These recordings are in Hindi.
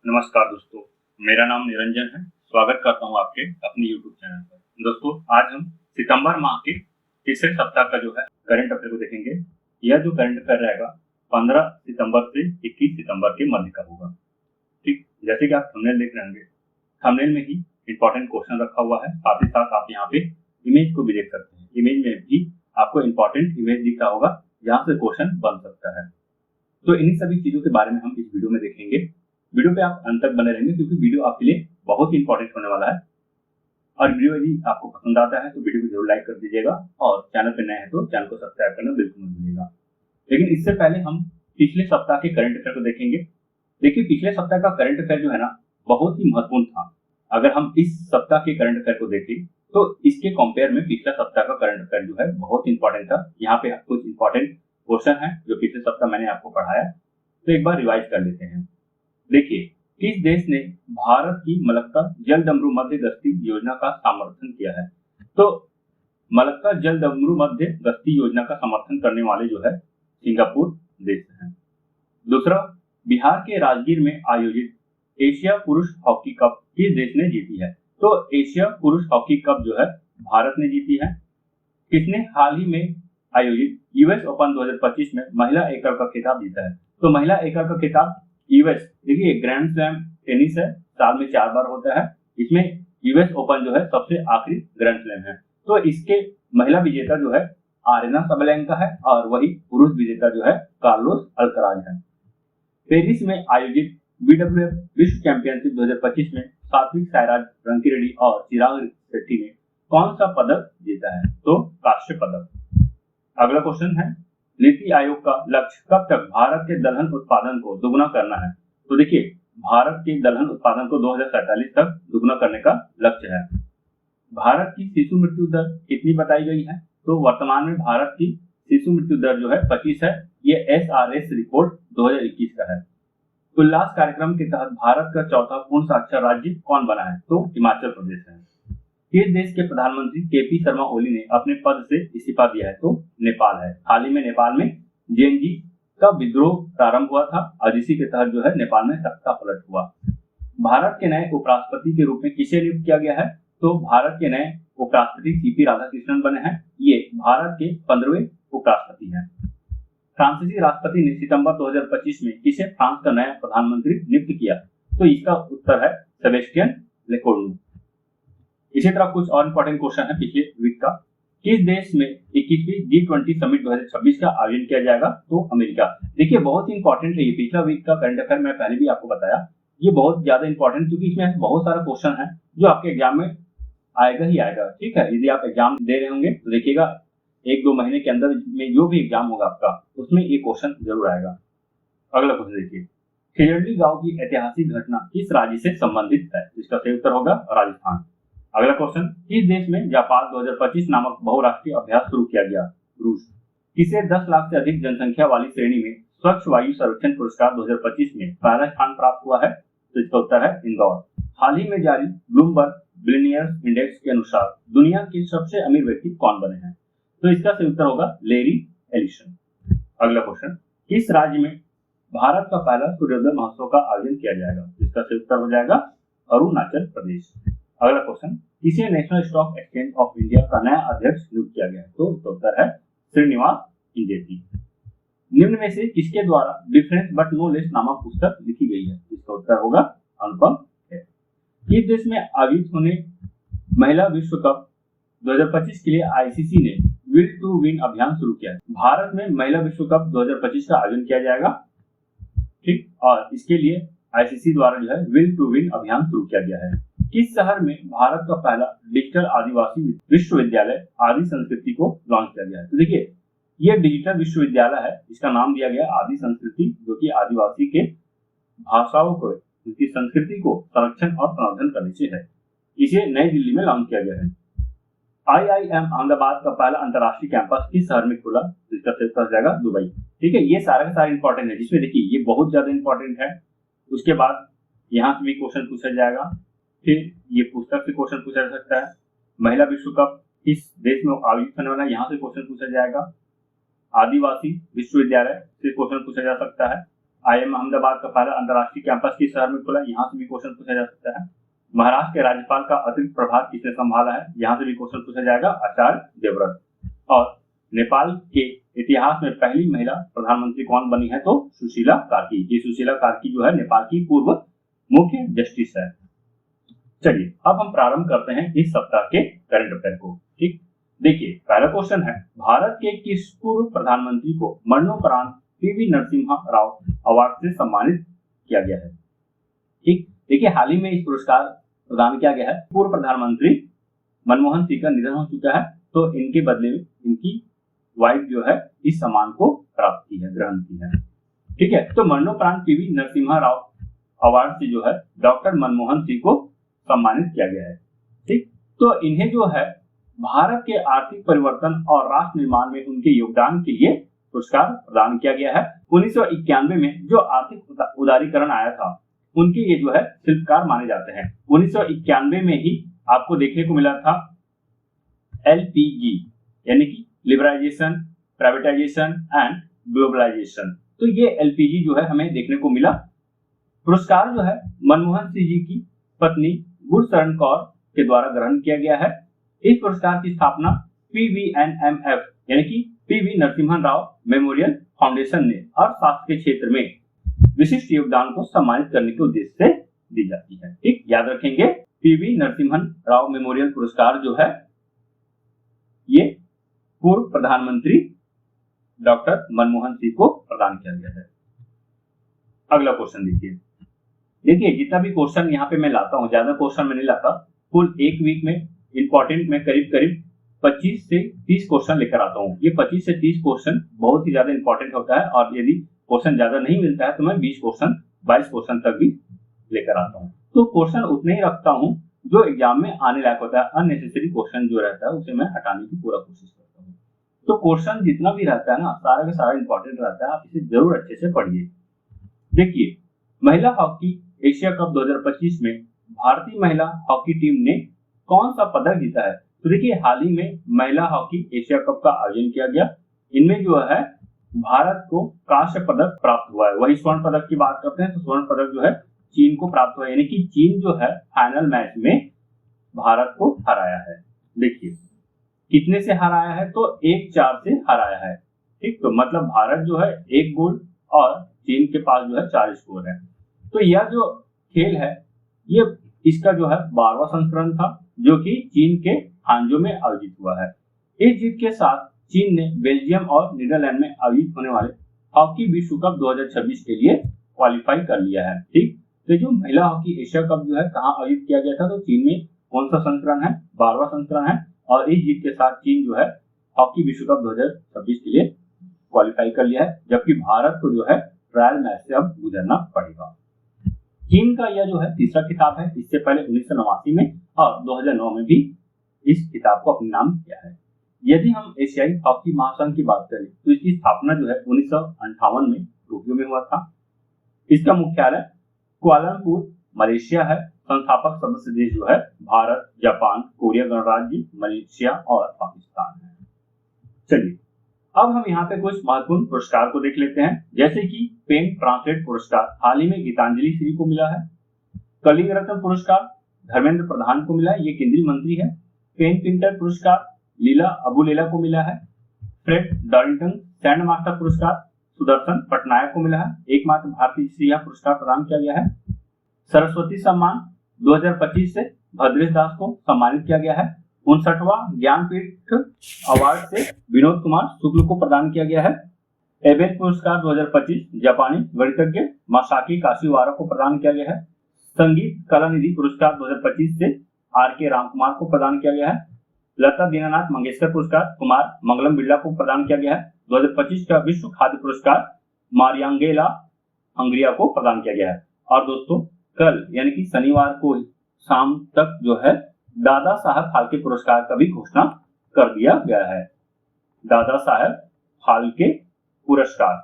नमस्कार दोस्तों, मेरा नाम निरंजन है। स्वागत करता हूं आपके अपने YouTube चैनल पर। दोस्तों, आज हम सितंबर माह के तीसरे सप्ताह का जो है करंट अफेयर को देखेंगे। यह जो करंट अफेयर रहेगा 15 सितंबर से 21 सितंबर के मध्य का होगा। ठीक, जैसे कि आप थंबनेल देख रहे होंगे, थंबनेल में ही इंपॉर्टेंट क्वेश्चन रखा हुआ है। साथ ही साथ आप यहाँ पे इमेज को भी देख सकते हैं। इमेज में भी आपको इंपॉर्टेंट इमेज दिख रहा होगा जहाँ से क्वेश्चन बन सकता है। तो इन्हीं सभी चीजों के बारे में हम इस वीडियो में देखेंगे। वीडियो पे आप अंत तक बने रहेंगे क्योंकि वीडियो आपके लिए बहुत ही इंपॉर्टेंट होने वाला है। और वीडियो यदि आपको पसंद आता है तो वीडियो को जरूर लाइक कर दीजिएगा और चैनल पे नए हैं तो चैनल को सब्सक्राइब करना बिल्कुल मत भूलिएगा। लेकिन इससे पहले हम पिछले सप्ताह के करंट अफेयर को देखेंगे। देखिए, पिछले सप्ताह का करंट अफेयर जो है ना, बहुत ही महत्वपूर्ण था। अगर हम इस सप्ताह के करंट अफेयर को देखें तो इसके कंपेयर में पिछला सप्ताह का करंट अफेयर जो है बहुत इंपॉर्टेंट था। यहाँ पे कुछ इंपॉर्टेंट क्वेश्चन है जो पिछले सप्ताह मैंने आपको पढ़ाया, तो एक बार रिवाइज कर लेते हैं। देखिए, किस देश ने भारत की मलक्का जलदम्बरू मध्य गश्ती योजना का समर्थन किया है? तो मलक्का जलदम्बरू मध्य गश्ती योजना का समर्थन करने वाले जो है सिंगापुर देश है। दूसरा, बिहार के राजगीर में आयोजित एशिया पुरुष हॉकी कप किस देश ने जीती है? तो एशिया पुरुष हॉकी कप जो है भारत ने जीती है। किसने हाल ही में आयोजित यूएस ओपन 2025 में महिला एकल का खिताब जीता है? तो महिला एकल का खिताब यूएस, देखिए ग्रैंड स्लैम टेनिस है, साल में 4 बार होता है। इसमें यूएस ओपन जो है सबसे आखिरी ग्रैंड स्लैम है। तो इसके महिला विजेता जो है आरेना सबलेंका है और वही पुरुष विजेता जो है कार्लोस अल्कराज है। पेरिस में आयोजित बीडब्ल्यूएफ विश्व चैंपियनशिप 2025 में सात्विक साईराज रंकीरेड्डी और चिराग शेट्टी ने कौन सा पदक जीता है? तो कांस्य पदक। अगला क्वेश्चन है, नीति आयोग का लक्ष्य कब तक भारत के दलहन उत्पादन को दोगुना करना है? तो देखिए, भारत के दलहन उत्पादन को 2047 तक दोगुना करने का लक्ष्य है। भारत की शिशु मृत्यु दर कितनी बताई गई है? तो वर्तमान में भारत की शिशु मृत्यु दर जो है 25 है। ये एसआरएस रिपोर्ट 2021 का है। उल्लास कार्यक्रम के तहत भारत का चौथा पूर्ण साक्षर राज्य कौन बना है? तो हिमाचल प्रदेश है। किस देश के प्रधानमंत्री केपी शर्मा ओली ने अपने पद से इस्तीफा दिया है? तो नेपाल है। हाल ही में नेपाल में जेएनजी का विद्रोह प्रारंभ हुआ था और इसी के तहत जो है नेपाल में तख्ता पलट हुआ। भारत के नए उपराष्ट्रपति के रूप में किसे नियुक्त किया गया है? तो भारत के नए उपराष्ट्रपति सीपी राधाकृष्णन बने हैं। ये भारत के 15वें उपराष्ट्रपति हैं। फ्रांसीसी राष्ट्रपति ने सितंबर 2025 में किसे फ्रांस का नया प्रधानमंत्री नियुक्त किया? तो इसका उत्तर है सेबेस्टियन लेकोर्नु। इसी तरह कुछ और इंपॉर्टेंट क्वेश्चन है पिछले वीक का। किस देश में 21वीं G20 समिट 2026 का आयोजन किया जाएगा? तो अमेरिका। देखिए, बहुत ही इंपॉर्टेंट है ये। पिछला वीक का करंट अफेयर मैं पहले भी आपको बताया, ये बहुत ज्यादा इंपॉर्टेंट क्योंकि इसमें बहुत सारा क्वेश्चन है जो आपके एग्जाम में आएगा ही आएगा। ठीक है, यदि आप एग्जाम दे रहे होंगे तो देखिएगा 1-2 महीने के अंदर में जो भी एग्जाम होगा आपका उसमें ये क्वेश्चन जरूर आएगा। अगला क्वेश्चन देखिए, खिजड़ली गांव की ऐतिहासिक घटना किस राज्य से संबंधित है? इसका सही उत्तर होगा राजस्थान। अगला क्वेश्चन, किस देश में जापान 2025 नामक बहुराष्ट्रीय अभ्यास शुरू किया गया? रूस। किसे 10 लाख से अधिक जनसंख्या वाली श्रेणी में स्वच्छ वायु सर्वेक्षण पुरस्कार 2025 में पहला स्थान प्राप्त हुआ है? तो इसका उत्तर है इंदौर। हाल ही में जारी ब्लूमबर्ग बिलियनियर्स इंडेक्स के अनुसार दुनिया के सबसे अमीर व्यक्ति कौन बने हैं? तो इसका सही उत्तर होगा लेरी एलिसन। अगला क्वेश्चन, किस राज्य में भारत का पहला सूर्योदय महोत्सव का आयोजन किया जाएगा? इसका सही उत्तर हो जाएगा अरुणाचल प्रदेश। अगला क्वेश्चन, किसे national stock exchange of India का नया अध्यक्ष नियुक्त किया गया है? तो इसका उत्तर है श्रीनिवास इंजेती। निम्न में से किसके द्वारा डिफरेंस बट नो लेस नामक पुस्तक लिखी गई है? इसका उत्तर होगा अनुपम खेर। किस देश में आयोजित होने महिला विश्व कप 2025 के लिए आईसीसी ने विल टू विन अभियान शुरू किया है? भारत में महिला विश्व कप 2025 का आयोजन किया जाएगा। ठीक, और इसके लिए आईसीसी द्वारा जो है विल टू विन अभियान शुरू किया गया है। किस शहर में भारत का पहला डिजिटल आदिवासी विश्वविद्यालय आदि संस्कृति को लॉन्च किया गया है? तो देखिए, यह डिजिटल विश्वविद्यालय है, इसका नाम दिया गया आदि संस्कृति, जो कि आदिवासी के भाषाओं को, उनकी संस्कृति को संरक्षण और संवर्धन करने से है। इसे नई दिल्ली में लॉन्च किया गया है। IIM अहमदाबाद का पहला अंतर्राष्ट्रीय कैंपस किस शहर में खुला? जिसका सही उत्तर जाएगा दुबई। ठीक है, ये सारा का सारा इंपॉर्टेंट है, जिसमें देखिए ये बहुत ज्यादा इंपॉर्टेंट है। उसके बाद यहाँ से भी क्वेश्चन पूछा जाएगा, फिर ये पुस्तक से क्वेश्चन पूछा जा सकता है। महिला विश्व कप किस देश में आयोजित होने वाला है, यहाँ से क्वेश्चन पूछा जाएगा। आदिवासी विश्वविद्यालय से क्वेश्चन पूछा जा सकता है। IIM अहमदाबाद का पहला अंतर्राष्ट्रीय कैंपस किस शहर में खुला, यहाँ से भी क्वेश्चन पूछा जा सकता है। महाराष्ट्र के राज्यपाल का अतिरिक्त प्रभार किसने संभाला है, यहाँ से भी क्वेश्चन पूछा जाएगा, आचार्य देवव्रत। और नेपाल के इतिहास में पहली महिला प्रधानमंत्री कौन बनी है, तो सुशीला कार्की। ये सुशीला कार्की जो है नेपाल की पूर्व मुख्य जस्टिस है। चलिए अब हम प्रारंभ करते हैं इस सप्ताह के करंट अफेयर को। ठीक, देखिए पहला क्वेश्चन है, भारत के किस पूर्व प्रधानमंत्री को मरणोपरांत पीवी नरसिम्हा राव अवार्ड से सम्मानित किया गया है। ठीक, देखिए हाल ही में इस पुरस्कार प्रदान किया गया है। पूर्व प्रधानमंत्री मनमोहन सिंह का निधन हो चुका है, तो इनके बदले में इनकी वाइफ जो है इस सम्मान को प्राप्त की है, ग्रहण की है। ठीक है, तो मरणोपरांत पीवी नरसिम्हा राव अवार्ड से जो है डॉक्टर मनमोहन सिंह को सम्मानित किया गया है। ठीक, तो इन्हें जो है भारत के आर्थिक परिवर्तन और राष्ट्र निर्माण में उनके योगदान के लिए पुरस्कार प्रदान किया गया है। 1991 में जो आर्थिक उदारीकरण आया था, उनके ये जो है शिल्पकार माने जाते हैं। 1991 में ही आपको देखने को मिला था LPG यानी कि लिबरलाइजेशन, प्राइवेटाइजेशन एंड ग्लोबलाइजेशन। तो ये LPG जो है हमें देखने को मिला। पुरस्कार जो है मनमोहन सिंह जी की पत्नी गुरशरण कौर के द्वारा ग्रहण किया गया है। इस पुरस्कार की स्थापना PVNMF यानी कि PV Narasimha Rao memorial foundation ने अर्थशास्त्र के क्षेत्र में विशिष्ट योगदान को सम्मानित करने के उद्देश्य से दी जाती है। ठीक, याद रखेंगे पीवी नरसिम्हा राव मेमोरियल पुरस्कार जो है ये पूर्व प्रधानमंत्री डॉक्टर मनमोहन सिंह को प्रदान किया गया है। अगला क्वेश्चन देखिए जितना भी क्वेश्चन यहाँ पे मैं लाता हूँ, ज्यादा क्वेश्चन मैं नहीं लाता, कुल एक वीक में इंपॉर्टेंट में करीब 25 से 30 क्वेश्चन लेकर आता हूँ। ये 25 से 30 क्वेश्चन बहुत ही ज्यादा इंपॉर्टेंट होता है, और यदि क्वेश्चन ज्यादा नहीं मिलता है तो मैं 20 क्वेश्चन 22 क्वेश्चन तक भी लेकर आता हूँ। तो क्वेश्चन उतने ही रखता हूँ जो एग्जाम में आने लायक होता है। अननेसेसरी क्वेश्चन जो रहता है उसे मैं हटाने की पूरा कोशिश करता हूँ। तो क्वेश्चन जितना भी रहता है ना, सारा का सारा इंपॉर्टेंट रहता है, आप इसे जरूर अच्छे से पढ़िए। देखिए महिला हॉकी एशिया कप 2025 में भारतीय महिला हॉकी टीम ने कौन सा पदक जीता है। तो देखिए हाल ही में महिला हॉकी एशिया कप का आयोजन किया गया। इनमें जो है भारत को कांस्य पदक प्राप्त हुआ है। वही स्वर्ण पदक की बात करते हैं तो स्वर्ण पदक जो है चीन को प्राप्त हुआ है, यानी कि चीन जो है फाइनल मैच में भारत को हराया है। देखिए कितने से हराया है, तो 1-4 से हराया है। ठीक, तो मतलब भारत जो है 1 गोल और चीन के पास जो है 4 स्कोर है। तो यह जो खेल है ये इसका जो है 12वां संस्करण था, जो कि चीन के हांजो में आयोजित हुआ है। इस जीत के साथ चीन ने बेल्जियम और नीदरलैंड में आयोजित होने वाले हॉकी विश्व कप 2026 के लिए क्वालिफाई कर लिया है। ठीक, तो जो महिला हॉकी एशिया कप जो है कहाँ आयोजित किया गया था, तो चीन में कौन सा संस्करण है, 12वां संस्करण है। और इस जीत के साथ चीन जो है हॉकी विश्व कप 2026 के लिए क्वालिफाई कर लिया है, जबकि भारत को जो है ट्रायल मैच से अब गुजरना पड़ेगा। चीन का यह जो है तीसरा खिताब है। इससे पहले 1989 में और 2009 में भी इस खिताब को अपने नाम किया है। यदि हम एशियाई हॉकी महासंघ की बात करें तो इसकी स्थापना जो है 1958 में टोक्यो में हुआ था। इसका मुख्यालय कुआलालंपुर मलेशिया है। संस्थापक सदस्य देश जो है भारत, जापान, कोरिया गणराज्य, मलेशिया और पाकिस्तान है। चलिए अब हम यहाँ पे कुछ महत्वपूर्ण पुरस्कार को देख लेते हैं, जैसे कि पेन ट्रांसलेट पुरस्कार हाल ही में गीतांजलि श्री को मिला है। कलिंग रत्न पुरस्कार धर्मेंद्र प्रधान को मिला है, ये केंद्रीय मंत्री है। पेन पिंटर पुरस्कार लीला अबुलेला को मिला है। फ्रेड डॉरिंगटन सैंड मास्टर पुरस्कार सुदर्शन पटनायक को मिला है। एकमात्र भारतीय जिसे यह पुरस्कार प्रदान किया गया है। सरस्वती सम्मान 2025 से भद्रेश दास को सम्मानित किया गया है। 59वां ज्ञानपीठ अवार्ड से विनोद कुमार शुक्ल को प्रदान किया गया है। एबेल पुरस्कार 2025 जापानी गणितज्ञ मासाकी काशिवारा को प्रदान किया गया है। संगीत कला निधि पुरस्कार 2025 से RK रामकुमार को प्रदान किया गया है। लता दीनानाथ मंगेशकर पुरस्कार कुमार मंगलम बिरला को प्रदान किया गया है। 2025 का विश्व खाद्य पुरस्कार मारियांगेला हंगरिया को प्रदान किया गया है। और दोस्तों कल यानी कि शनिवार को शाम तक जो है दादा साहब फाल्के पुरस्कार का भी घोषणा कर दिया गया है। दादा साहब फाल्के पुरस्कार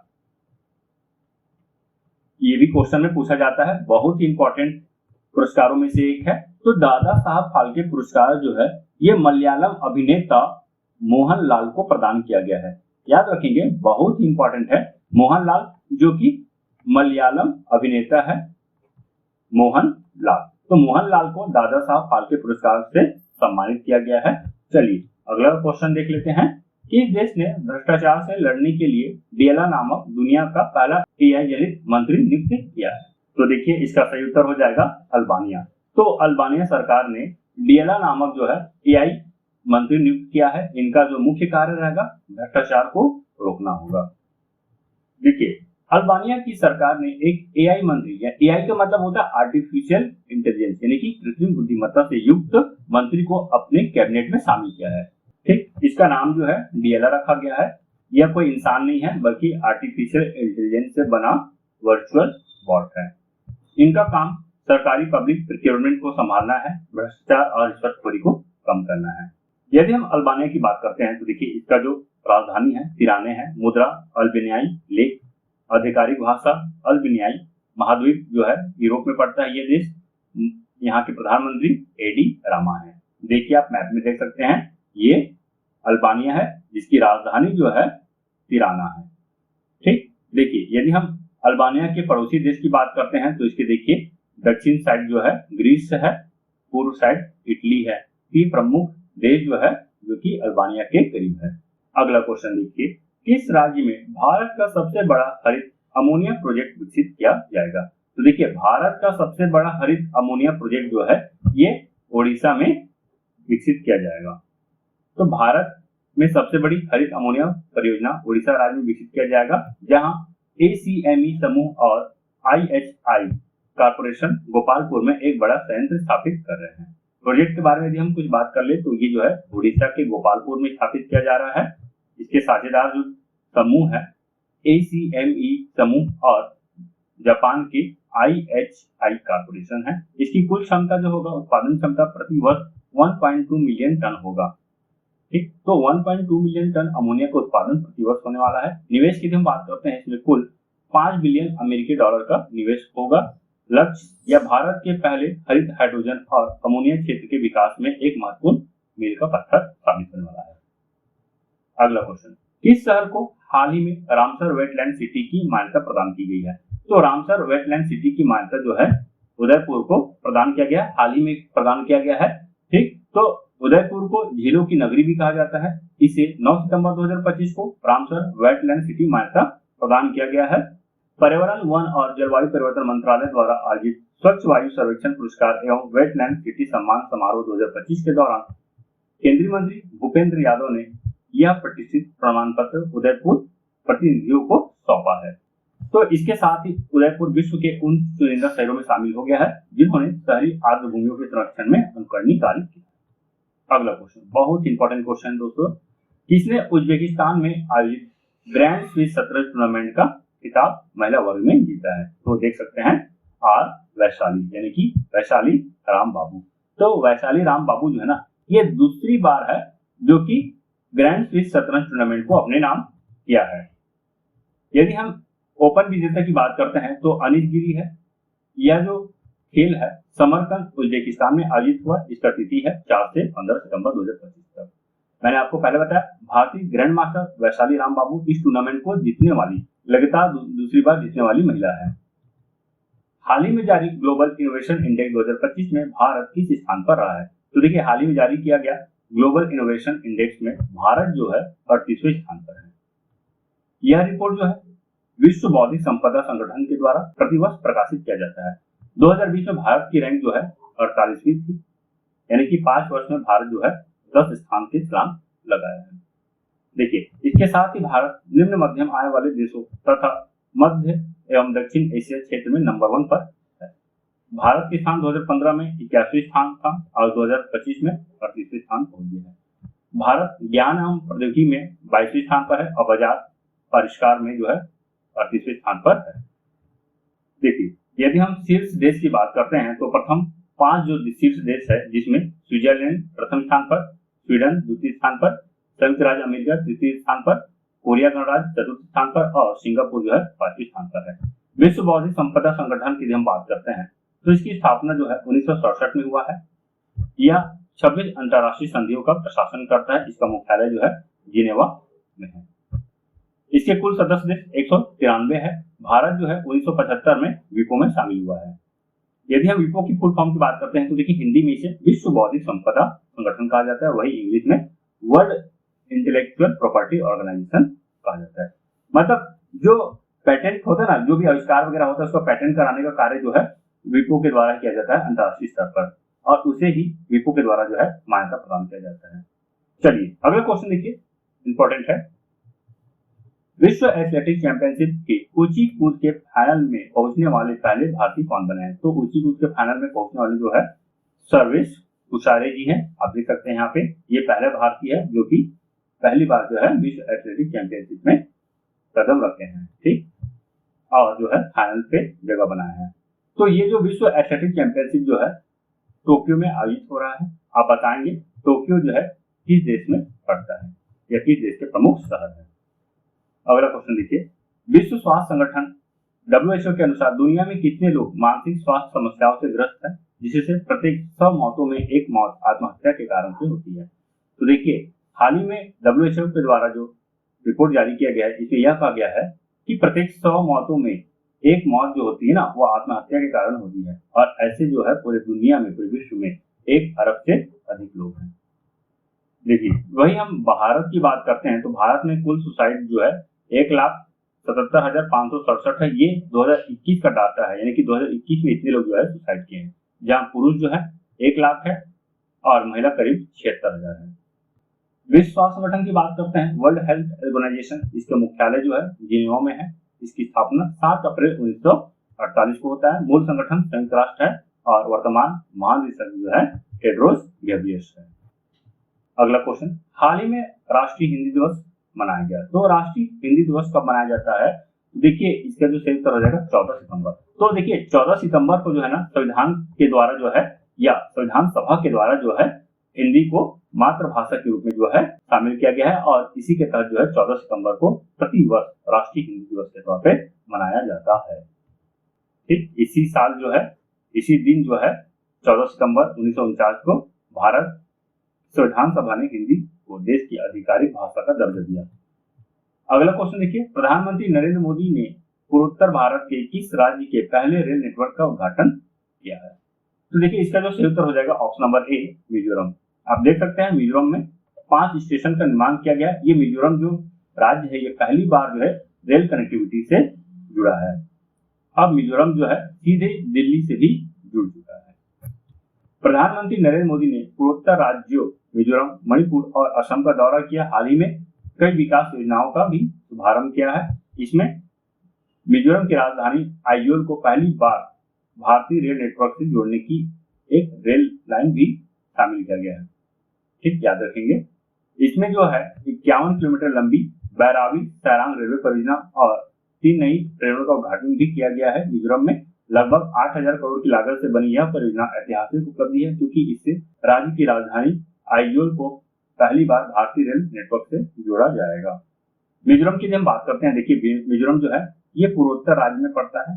ये भी क्वेश्चन में पूछा जाता है, बहुत ही इंपॉर्टेंट पुरस्कारों में से एक है। तो दादा साहब फाल्के पुरस्कार जो है ये मलयालम अभिनेता मोहनलाल को प्रदान किया गया है। याद रखेंगे बहुत ही इंपॉर्टेंट है। मोहनलाल जो कि मलयालम अभिनेता है मोहन लाल। तो मोहन लाल को दादा साहब फाल्के पुरस्कार से सम्मानित किया गया है। चलिए अगला क्वेश्चन देख लेते हैं। किस देश ने भ्रष्टाचार से लड़ने के लिए डिएला नामक दुनिया का पहला एआई जनित मंत्री नियुक्त किया है? तो देखिए इसका सही उत्तर हो जाएगा अल्बानिया। तो अल्बानिया सरकार ने डिएला नामक जो है एआई मंत्री नियुक्त किया है। इनका जो मुख्य कार्य रहेगा भ्रष्टाचार को रोकना होगा। देखिए अल्बानिया की सरकार ने एक एआई मंत्री, या एआई का मतलब होता है आर्टिफिशियल इंटेलिजेंस, यानी कि कृत्रिम बुद्धिमत्ता से युक्त मंत्री को अपने कैबिनेट में शामिल किया है। ठीक, इसका नाम जो है डिएला रखा गया है। यह कोई इंसान नहीं है बल्कि आर्टिफिशियल इंटेलिजेंस से बना वर्चुअल बॉट है। इनका काम सरकारी पब्लिक प्रोक्योरमेंट को संभालना है, भ्रष्टाचार और रिश्वतखोरी को कम करना है। यदि हम अल्बानिया की बात करते हैं तो देखिए इसका जो राजधानी है तिराने है, मुद्रा अल्बानियाई, लेख आधिकारिक भाषा अल्बानियाई, महाद्वीप जो है यूरोप में पड़ता है ये देश। यहाँ के प्रधानमंत्री एडी रामा है। देखिए आप मैप में देख सकते हैं ये अल्बानिया है जिसकी राजधानी जो है तिराना है। ठीक, देखिए यदि हम अल्बानिया के पड़ोसी देश की बात करते हैं तो इसके देखिए दक्षिण साइड जो है ग्रीस है, पूर्व साइड इटली है। ये प्रमुख देश जो है जो कि अल्बानिया के करीब है। अगला क्वेश्चन देखिए, किस राज्य में भारत का सबसे बड़ा हरित अमोनिया प्रोजेक्ट विकसित किया जाएगा? तो देखिए भारत का सबसे बड़ा हरित अमोनिया प्रोजेक्ट जो है ये ओडिशा में विकसित किया जाएगा। तो भारत में सबसे बड़ी हरित अमोनिया परियोजना ओडिशा राज्य में विकसित किया जाएगा, जहां ACME समूह और IHI कॉर्पोरेशन गोपालपुर में एक बड़ा संयंत्र स्थापित कर रहे हैं। प्रोजेक्ट के बारे में यदि हम कुछ बात कर ले तो ये जो है ओडिशा के गोपालपुर में स्थापित किया जा रहा है। इसके साझेदार जो समूह है ACME समूह और जापान की IHI कॉर्पोरेशन है। इसकी कुल क्षमता जो होगा उत्पादन क्षमता प्रति वर्ष 1.2 मिलियन टन होगा। ठीक, तो 1.2 मिलियन टन अमोनिया का उत्पादन प्रति वर्ष होने वाला है। निवेश की हम बात करते हैं इसमें कुल 5 बिलियन अमेरिकी डॉलर का निवेश होगा। लक्ष्य या भारत के पहले हरित हाइड्रोजन और अमोनिया क्षेत्र के विकास में एक महत्वपूर्ण मील का पत्थर साबित होने वाला है। अगला क्वेश्चन, किस शहर को हाल ही में रामसर वेटलैंड सिटी की मान्यता प्रदान की गई है? तो रामसर वेटलैंड सिटी की मान्यता जो है उदयपुर को प्रदान किया गया, हाल ही में प्रदान किया गया है। ठीक, तो उदयपुर को झीलों की नगरी भी कहा जाता है। इसे 9 सितंबर 2025 को रामसर वेटलैंड सिटी मान्यता प्रदान किया गया है। पर्यावरण, वन और जलवायु परिवर्तन मंत्रालय द्वारा आयोजित स्वच्छ वायु सर्वेक्षण पुरस्कार एवं वेटलैंड सिटी सम्मान समारोह 2025 के दौरान केंद्रीय मंत्री भूपेंद्र यादव ने यह प्रतिष्ठित प्रमाण पत्र उदयपुर प्रतिनिधियों को सौंपा है। तो इसके साथ ही उदयपुर विश्व के उन चुनिंदा शहरों में शामिल हो गया है जिन्होंने शहरी आर्द्र भूमियों के संरक्षण में अनुकरणीय कार्य किया। अगला क्वेश्चन बहुत इंपॉर्टेंट क्वेश्चन दोस्तों, किसने उज्बेकिस्तान में आयोजित ग्रैंड स्विस शतरंज टूर्नामेंट का खिताब महिला वर्ग में जीता है? तो देख सकते हैं आर वैशाली, यानी कि वैशाली राम बाबू। तो वैशाली राम बाबू जो है ना ये दूसरी बार है जो कि ग्रैंड स्विस शतरंज टूर्नामेंट को अपने नाम किया है। यदि हम ओपन विजेता की बात करते हैं तो अनिश गिरी है। यह जो खेल है समरकंद उज्बेकिस्तान में आयोजित हुआ। इसका तिथि है 4 से 15 सितंबर 2025 तक। मैंने आपको पहले बताया भारतीय ग्रैंड मास्टर वैशाली राम बाबू इस टूर्नामेंट को जीतने वाली लगातार दूसरी बार जीतने वाली महिला है। हाल ही में जारी ग्लोबल इनोवेशन इंडेक्स 2025 में भारत किस स्थान पर रहा है? तो देखिए हाल ही में जारी किया गया ग्लोबल इनोवेशन इंडेक्स में भारत जो है 38वें स्थान पर है। यह रिपोर्ट जो है विश्व बौद्धिक संपदा संगठन के द्वारा प्रतिवर्ष प्रकाशित किया जाता है। 2020 में भारत की रैंक जो है 48वीं थी, यानी कि 5 वर्ष में भारत जो है 10 स्थान के छलांग लगाया है। देखिए इसके साथ ही भारत निम्न मध्यम आय वाले देशों तथा मध्य एवं दक्षिण एशिया क्षेत्र में नंबर 1 पर है। भारत के स्थान 2015 में 81वें स्थान था और 2025 में 38वें स्थान पहुंच गया है। भारत ज्ञान एवं प्रौद्योगिकी में 22वें स्थान पर है और बाजार परिष्कार में जो है 38वें स्थान पर है। देखिए यदि हम शीर्ष देश की बात करते हैं तो प्रथम 5 जो शीर्ष देश है जिसमें स्विट्जरलैंड प्रथम स्थान पर, स्वीडन द्वितीय स्थान पर, संयुक्त राज्य अमेरिका तृतीय स्थान पर, कोरिया गणराज्य चतुर्थ स्थान पर और सिंगापुर जो है 5वें स्थान पर है। विश्व बौद्धिक संपदा संगठन की हम बात करते हैं तो इसकी स्थापना जो है 1967 में हुआ है। यह 26 अंतरराष्ट्रीय संधियों का प्रशासन करता है। इसका मुख्यालय जो है जिनेवा में है। इसके कुल सदस्य देश 193 है। भारत जो है 1975 में विपो में शामिल हुआ है। यदि हम विपो की फुल फॉर्म की बात करते हैं तो देखिए हिंदी में इसे विश्व बौद्धिक संपदा संगठन कहा जाता है, वही इंग्लिश में वर्ल्ड इंटेलेक्चुअल प्रॉपर्टी ऑर्गेनाइजेशन कहा जाता है। मतलब जो पेटेंट होता है ना, जो भी आविष्कार वगैरह होता है उसका पेटेंट कराने का कार्य जो है विपो के द्वारा किया जाता है अंतर्राष्ट्रीय स्तर पर, और उसे ही विपो के द्वारा जो है मान्यता प्रदान किया जाता है। चलिए अगला क्वेश्चन देखिए, इंपॉर्टेंट है। विश्व एथलेटिक्स चैंपियनशिप के ऊंची कूद के फाइनल में पहुंचने वाले पहले भारतीय कौन बने हैं? तो ऊंची कूद के फाइनल में पहुंचने वाले जो है सर्वेश कुशारे जी हैं। आप देख सकते हैं यहाँ पे, ये पहले भारतीय है जो कि पहली बार जो है विश्व एथलेटिक्स चैंपियनशिप में कदम रखे हैं, ठीक, और जो है फाइनल पे जगह बनाया है। तो ये जो विश्व एथलेटिक्स चैंपियनशिप जो है टोक्यो में आयोजित हो रहा है। आप बताएंगे टोक्यो जो है किस देश में पड़ता है या किस देश के प्रमुख शहर है? अगला क्वेश्चन देखिए, विश्व स्वास्थ्य संगठन WHO के अनुसार दुनिया में कितने लोग मानसिक स्वास्थ्य समस्याओं से ग्रस्त हैं, जिससे प्रत्येक 100 मौतों में एक मौत आत्महत्या के कारण से होती है? तो देखिए हाल ही में WHO के द्वारा जो रिपोर्ट जारी किया गया है इसमें यह कहा गया है कि प्रत्येक 100 मौतों में एक मौत जो होती है ना वो आत्महत्या के कारण होती है, और ऐसे जो है पूरे दुनिया में, पूरे विश्व में 1 अरब से अधिक लोग हैं। देखिए वही हम भारत की बात करते हैं तो भारत में कुल सुसाइड जो है 1,77,567 है। ये 2021 का डाटा है, यानी कि 2021 में इतने लोग जो है सुसाइड किए हैं, जहां पुरुष जो है 1 लाख है और महिला करीब 76,000 है। विश्व स्वास्थ्य संगठन की बात करते हैं, वर्ल्ड हेल्थ ऑर्गेनाइजेशन, इसका मुख्यालय जो है जिनेवा में है। इसकी स्थापना 7 अप्रैल 1948 को होता है। मूल संगठन संयुक्त राष्ट्र है और वर्तमान महानिदेशक जो है टेड्रोस घेब्रेयेसस है। अगला क्वेश्चन, हाल ही में राष्ट्रीय हिंदी दिवस मनाया गया। तो राष्ट्रीय हिंदी दिवस कब मनाया जाता है? देखिए इसका जो सही उत्तर हो जाएगा 14 सितंबर। तो देखिए 14 सितंबर को जो है ना संविधान के द्वारा जो है या संविधान सभा के द्वारा जो है हिंदी को मातृभाषा के रूप में जो है शामिल किया गया है, और इसी के तहत जो है 14 सितंबर को प्रति वर्ष राष्ट्रीय हिंदी दिवस के तौर पे मनाया जाता है। ठीक, इसी साल जो है इसी दिन जो है 14 सितंबर 1949 को भारत संविधान सभा ने हिंदी को देश की आधिकारिक भाषा का दर्जा दिया। अगला क्वेश्चन देखिए, प्रधानमंत्री नरेंद्र मोदी ने पूर्वोत्तर भारत के किस राज्य के पहले रेल नेटवर्क का उद्घाटन किया है? तो देखिए इसका जो सही उत्तर हो जाएगा ऑप्शन नंबर ए, मिजोरम। आप देख सकते हैं मिजोरम में 5 स्टेशन का निर्माण किया गया। ये मिजोरम जो राज्य है ये पहली बार जो है रेल कनेक्टिविटी से जुड़ा है। अब मिजोरम जो है सीधे दिल्ली से भी जुड़ चुका है। प्रधानमंत्री नरेंद्र मोदी ने पूर्वोत्तर राज्यों मिजोरम, मणिपुर और असम का दौरा किया। हाल ही में कई विकास योजनाओं का भी शुभारंभ किया है। इसमें मिजोरम की राजधानी आइजोल को पहली बार भारतीय रेल नेटवर्क से जोड़ने की एक रेल लाइन भी शामिल किया गया है। ठीक, याद रखेंगे। इसमें जो है 51 किलोमीटर लंबी बैरावी सैरांग रेलवे परियोजना और 3 नई ट्रेनों का उद्घाटन भी किया गया है। मिजोरम में लगभग 8,000 करोड़ की लागत से बनी यह परियोजना ऐतिहासिक उपलब्धि है, क्योंकि इससे राज्य की राजधानी आइजोल को पहली बार भारतीय रेल नेटवर्क से जोड़ा जाएगा। मिजोरम की जब हम बात करते हैं, देखिए मिजोरम जो है ये पूर्वोत्तर राज्य में पड़ता है।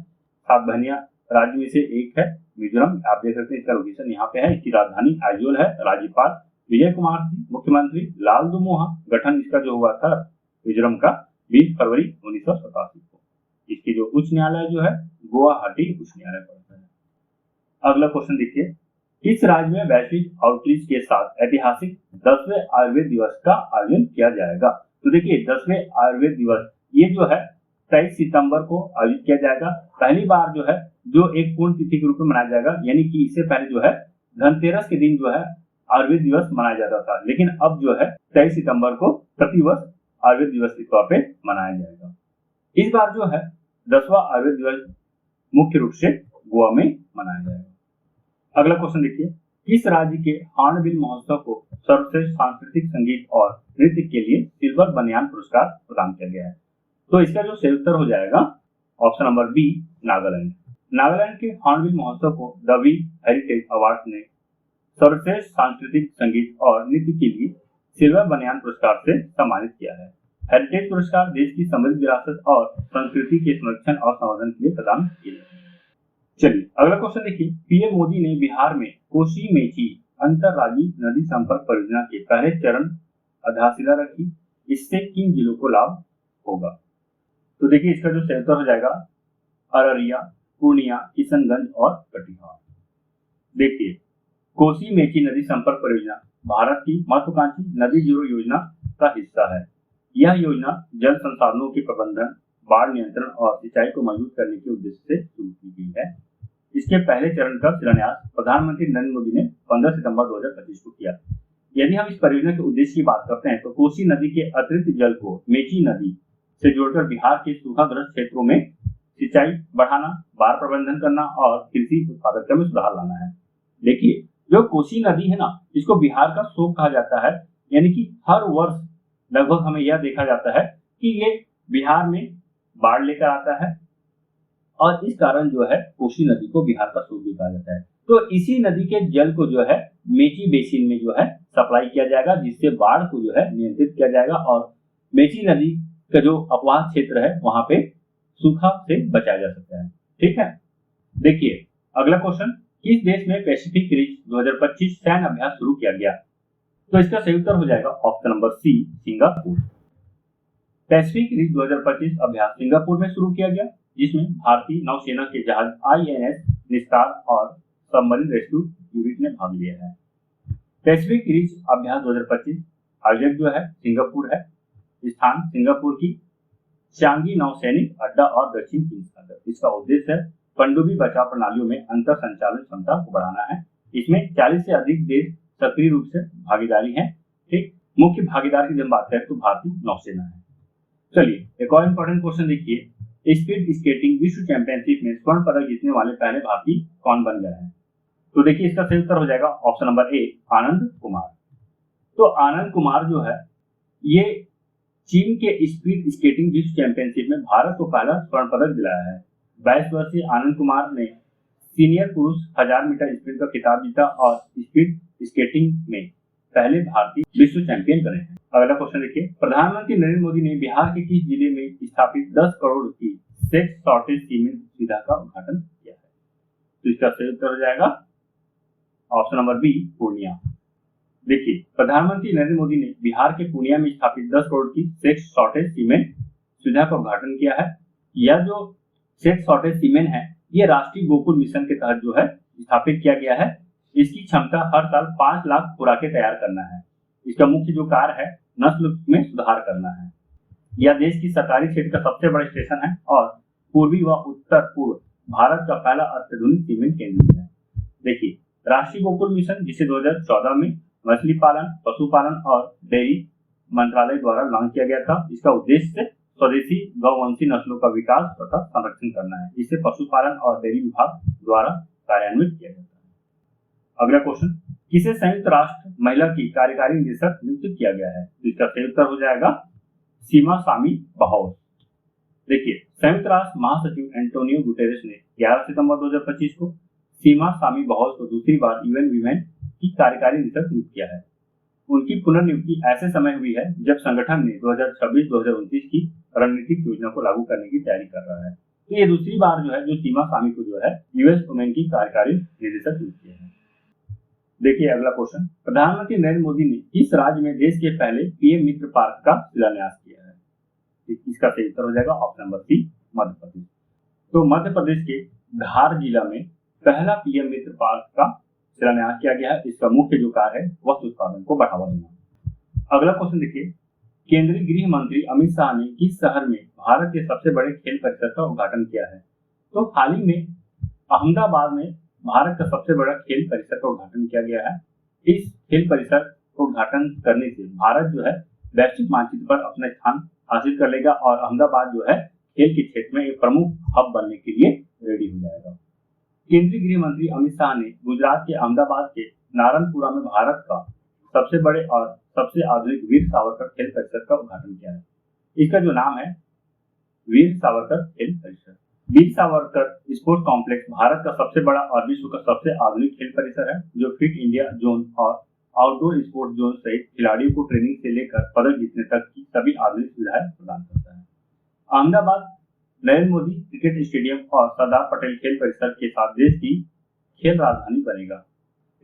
7 बहनिया राज्य में से एक है मिजोरम। आप देख सकते हैं इसका लोकेशन यहाँ पे है। इसकी राजधानी आइजोल है। राज्यपाल विजय कुमार सिंह, मुख्यमंत्री लालदुमोहा। गठन इसका जो हुआ था मिजोरम का 20 फरवरी 1987 को। इसकी जो उच्च न्यायालय जो है गुवाहाटी उच्च न्यायालय पड़ता है। अगला क्वेश्चन देखिए, किस राज्य में वैश्विक आउटरीच के साथ ऐतिहासिक 10वें आयुर्वेद दिवस का आयोजन किया जाएगा? तो देखिए 10वें आयुर्वेद दिवस ये जो है 23 सितंबर को आयोजित किया जाएगा। पहली बार जो है जो एक पूर्ण तिथि के रूप में मनाया जाएगा, यानी कि इससे पहले जो है धनतेरस के दिन जो है आयुर्वेद दिवस मनाया जाता था, लेकिन अब जो है 23 सितंबर को प्रतिवर्ष आयुर्वेद दिवस के तौर पे मनाया जाएगा। इस बार जो है 10वां आयुर्वेद दिवस मुख्य रूप से गोवा में मनाया जाएगा। अगला क्वेश्चन देखिए, किस राज्य के हॉर्नबिल महोत्सव को सर्वश्रेष्ठ सांस्कृतिक संगीत और नृत्य के लिए सिल्वर बनियान पुरस्कार प्रदान किया गया है? तो इसका जो सही उत्तर हो जाएगा option number B, Nagaland. Nagaland के हॉर्नबिल महोत्सव को द वी हेरिटेज अवार्ड ने सर्वश्रेष्ठ सांस्कृतिक संगीत और नृत्य के लिए सिल्वर बनियान पुरस्कार से सम्मानित किया है। हेरिटेज पुरस्कार देश की समृद्ध विरासत और संस्कृति के संरक्षण और संवर्धन के लिए प्रदान किए जाते हैं। चलिए अगला क्वेश्चन देखिए, पीएम मोदी ने बिहार में कोसी मेची अंतरराज्यीय नदी संपर्क परियोजना के पहले चरण आधारशिला रखी। इससे किन जिलों को लाभ होगा? तो देखिए इसका जो सही उत्तर हो जाएगा अररिया, पूर्णिया, किशनगंज और कटिहार। देखिए, कोसी मेची नदी संपर्क परियोजना भारत की महत्वाकांक्षी नदी जोड़ो योजना का हिस्सा है। यह योजना जल संसाधनों के प्रबंधन, बाढ़ नियंत्रण और सिंचाई को मजबूत करने के उद्देश्य से शुरू की गई है। इसके पहले चरण का शिलान्यास प्रधानमंत्री नरेंद्र मोदी ने 15 सितंबर 2025 को किया। यदि हम इस परियोजना के उद्देश्य की बात करते हैं तो कोसी नदी के अतिरिक्त जल को मेची नदी से जोड़कर बिहार के सूखाग्रस्त क्षेत्रों में सिंचाई बढ़ाना, बाढ़ प्रबंधन करना और कृषि उत्पादकता में सुधार लाना है। देखिए, जो कोसी नदी है ना, इसको बिहार का शोक कहा जाता है, यानी कि हर वर्ष लगभग हमें यह देखा जाता है कि ये बिहार में बाढ़ लेकर आता है और इस कारण जो है कोसी नदी को बिहार का शोक भी कहा जाता है। तो इसी नदी के जल को जो है मेची बेसिन में जो है सप्लाई किया जाएगा, जिससे बाढ़ को जो है नियंत्रित किया जाएगा और मेची नदी का जो अपवाह क्षेत्र है वहां पे सूखा से बचाया जा सकता है। ठीक है, देखिए अगला क्वेश्चन, किस देश में पैसिफिक रिज 2025 सैन्य अभ्यास शुरू किया गया? तो इसका सही उत्तर हो जाएगा option number C, Singapore. Pacific Reach 2025 अभ्यास सिंगापुर में शुरू किया गया, जिसमें भारतीय नौसेना के जहाज INS निस्तार और सबमरीन रेस्क्यू यूनिट ने भाग लिया है। पैसिफिक रिज अभ्यास 2025 आयोजक जो है सिंगापुर है। स्थान सिंगापुर की चांगी नौसैनिक अड्डा और दक्षिण चीन सागर। इसका उद्देश्य है पनडुब्बी बचाव प्रणालियों में अंतर संचालन क्षमता को बढ़ाना है। इसमें 40 से अधिक देश सक्रिय रूप से भागीदारी है। ठीक, मुख्य भागीदार की जब बात करें तो भारतीय नौसेना है। चलिए एक और इम्पोर्टेंट क्वेश्चन देखिए, स्पीड स्केटिंग विश्व चैंपियनशिप में स्वर्ण पदक जीतने वाले पहले भारतीय कौन बन गए हैं? तो देखिए इसका सही उत्तर हो जाएगा option number A, Anand Kumar. तो आनंद कुमार जो है ये चीन के स्पीड स्केटिंग विश्व चैंपियनशिप में भारत को पहला स्वर्ण पदक दिलाया है। 22 वर्षीय आनंद कुमार ने सीनियर पुरुष 1000 मीटर स्प्रिंट का खिताब जीता और स्पीड स्केटिंग में पहले भारतीय विश्व चैंपियन बने हैं। अगला क्वेश्चन देखिए, प्रधानमंत्री नरेंद्र मोदी ने बिहार के किस जिले में स्थापित 10 करोड़ की सेक्स शॉर्टेज सीमेंट सुविधा का उद्घाटन किया है? तो इसका सही उत्तर हो जाएगा ऑप्शन नंबर बी, पूर्णिया। देखिए, प्रधानमंत्री नरेंद्र मोदी ने बिहार के पूर्णिया में स्थापित 10 करोड़ की सेक्स शॉर्टेज सीमेंट सुविधा का उद्घाटन किया है। यह जो सेक्स शॉर्टेज सीमेंट है ये राष्ट्रीय गोकुल मिशन के तहत जो है स्थापित किया गया है। इसकी क्षमता हर साल 5 लाख खुराकें तैयार करना है। इसका मुख्य जो कार्य है नस्ल में सुधार करना है। यह देश की सरकारी क्षेत्र का सबसे बड़ा स्टेशन है और पूर्वी व उत्तर पूर्व भारत का पहला अत्याधुनिक सीमेंट केंद्र है। देखिए, राष्ट्रीय गोकुल मिशन जिसे 2014 में मछली पालन, पशुपालन और डेयरी मंत्रालय द्वारा लॉन्च किया गया था। इसका उद्देश्य स्वदेशी गौवंशी नस्लों का विकास तथा संरक्षण करना है। इसे पशुपालन और डेयरी विभाग द्वारा कार्यान्वित किया जाता है। अगला क्वेश्चन, किसे संयुक्त राष्ट्र महिला की कार्यकारी निदेशक नियुक्त किया गया है? तो इसका सही उत्तर हो जाएगा सीमा स्वामी बहाउस। देखिए, संयुक्त राष्ट्र महासचिव एंटोनियो गुटेरेस ने 11 सितंबर 2025 को सीमा स्वामी बहाउस को दूसरी बार यूएन वीमेन की कार्यकारी निदेशक नियुक्त किया है। उनकी पुनर्नियुक्ति ऐसे समय हुई है जब संगठन ने 2026-2029 की रणनीतिक योजना को लागू करने की तैयारी कर रहा है। तो ये दूसरी बार जो है जो सीमा स्वामी को जो है यूएस वुमेन की कार्यकारी निदेशक नियुक्त किया है। देखिए अगला क्वेश्चन, प्रधानमंत्री नरेंद्र मोदी ने किस राज्य में देश के पहले पीएम मित्र पार्क का शिलान्यास किया है? इसका सही उत्तर हो जाएगा ऑप्शन नंबर सी, मध्य प्रदेश। तो मध्य प्रदेश के धार जिला में पहला पीएम मित्र पार्क का शिलान्यास किया गया है। इसका मुख्य जो कार्य है वस्त्र उत्पादन को बढ़ावा देना। अगला क्वेश्चन देखिए, केंद्रीय गृह मंत्री अमित शाह ने किस शहर में भारत के सबसे बड़े खेल परिसर का उद्घाटन किया है? तो हाल ही में अहमदाबाद में भारत का सबसे बड़ा खेल परिसर का उद्घाटन किया गया है। इस खेल परिसर का उद्घाटन करने से भारत जो है वैश्विक मानचित्र पर अपना स्थान हासिल कर लेगा और अहमदाबाद जो है खेल के क्षेत्र में एक प्रमुख हब बनने के लिए रेडी हो जाएगा। केंद्रीय गृह मंत्री अमित शाह ने गुजरात के अहमदाबाद के नारायणपुरा में भारत का सबसे बड़े और सबसे आधुनिक वीर सावरकर खेल परिसर का उद्घाटन किया है। इसका जो नाम है वीर सावरकर खेल परिसर। वीर सावरकर स्पोर्ट्स कॉम्प्लेक्स भारत का सबसे बड़ा और विश्व का सबसे आधुनिक खेल परिसर है, जो फिट इंडिया जोन और आउटडोर स्पोर्ट्स जोन सहित खिलाड़ियों को ट्रेनिंग से लेकर पदक जीतने तक की सभी आधुनिक सुविधाएं प्रदान करता है। अहमदाबाद नरेंद्र मोदी क्रिकेट स्टेडियम और सरदार पटेल खेल परिसर के साथ देश की खेल राजधानी बनेगा।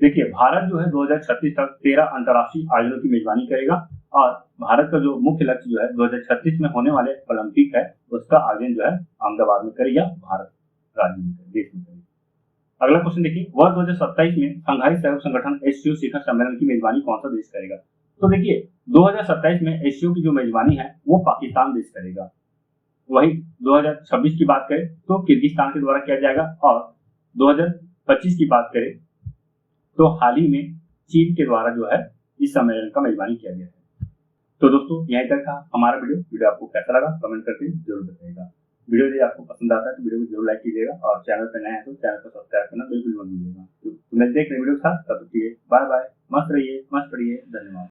देखिए, भारत जो है 2036 तक 13 अंतर्राष्ट्रीय आयोजनों की मेजबानी करेगा और भारत का जो मुख्य लक्ष्य जो है 2036 में होने वाले ओलंपिक है उसका आयोजन जो है अहमदाबाद में करेगा भारत। राज्य में करे, देश में करे। अगला क्वेश्चन देखिए, वर्ष 2027 में शंघाई सहयोग संगठन एससीओ शिखर सम्मेलन की मेजबानी कौन सा देश करेगा? तो देखिए 2027 में एससीओ की जो मेजबानी है वो पाकिस्तान देश करेगा। वही 2026 की बात करें तो किर्गिस्तान के द्वारा किया जाएगा, और 2025 की बात करें तो हाल ही में चीन के द्वारा जो है इस सम्मेलन का मेजबानी किया गया है। तो दोस्तों यहीं तक था हमारा वीडियो आपको कैसा लगा कमेंट करके जरूर बताइएगा। वीडियो यदि आपको पसंद आता है तो वीडियो को जरूर लाइक कीजिएगा, और चैनल पर नए हैं तो चैनल को सब्सक्राइब करना बिल्कुल मत भूलिएगा। तो मिलते हैं एक नई वीडियो के साथ, तब तक के लिए बाय बाय, मस्त रहिए, मस्त पढ़िए, धन्यवाद।